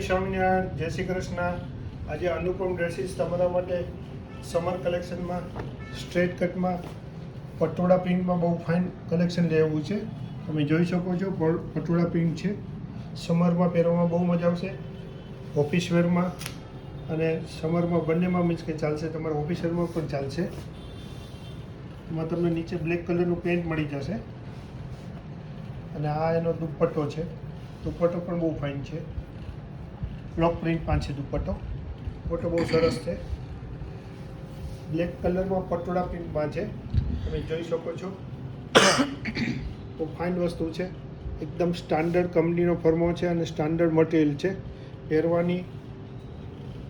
સ્વામિનારાયણ, જય શ્રી કૃષ્ણ। આજે અનુપમ ડ્રેસીસ તમારા માટે સમર કલેક્શનમાં સ્ટ્રેટ કટમાં પટોળા પ્રિન્ટમાં બહુ ફાઇન કલેક્શન લેવું છે। તમે જોઈ શકો છો પટોળા પ્રિન્ટ છે, સમરમાં પહેરવામાં બહુ મજા આવશે, ઓફિસ વેરમાં અને સમરમાં બંનેમાં મીન્સ કે ચાલશે, તમારે ઓફિસ વેરમાં પણ ચાલશે। એમાં તમને નીચે બ્લેક કલરનું પેન્ટ મળી જશે અને આ એનો દુપટ્ટો છે। દુપટ્ટો પણ બહુ ફાઇન છે, બ્લોક પ્રિન્ટમાં છે દુપટ્ટો બહુ સરસ છે, બ્લેક કલરમાં પટોળા પ્રિન્ટમાં છે। તમે જોઈ શકો છો બહુ ફાઇન વસ્તુ છે, એકદમ સ્ટાન્ડર્ડ કંપનીનો ફર્મો છે અને સ્ટાન્ડર્ડ મટીરિયલ છે, પહેરવાની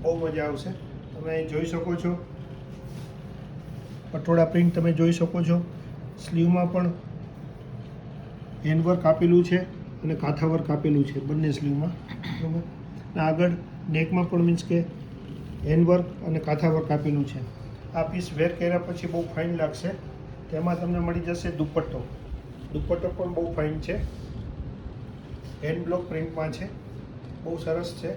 બહુ મજા આવશે। તમે અહીં જોઈ શકો છો પટોળા પ્રિન્ટ, તમે જોઈ શકો છો સ્લીવમાં પણ હેન્ડવર્ક આપેલું છે અને કાંથા વર્ક આપેલું છે બંને સ્લીવમાં, બરાબર। અને આગળ નેકમાં પણ મીન્સ કે હેન્ડવર્ક અને કાંથા વર્ક આપેલું છે। આ પીસ વેર કર્યા પછી બહુ ફાઇન લાગશે। તેમાં તમને મળી જશે દુપટ્ટો, દુપટ્ટો પણ બહુ ફાઇન છે, હેન્ડ બ્લોક પ્રિન્ટમાં છે, બહુ સરસ છે,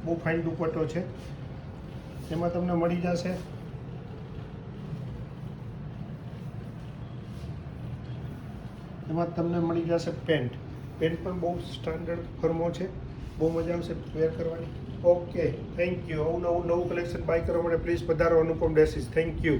બહુ ફાઇન દુપટ્ટો છે। તેમાં તમને મળી જશે પેન્ટ, પેન્ટ પણ બહુ સ્ટાન્ડર્ડ ફર્મો છે, બહુ મજા આવશે વેર કરવાની। Okay, thank you. નવું કલેક્શન બાય કરવા માટે પ્લીઝ પધારો અનુપમ ડ્રેસીસ। Thank you.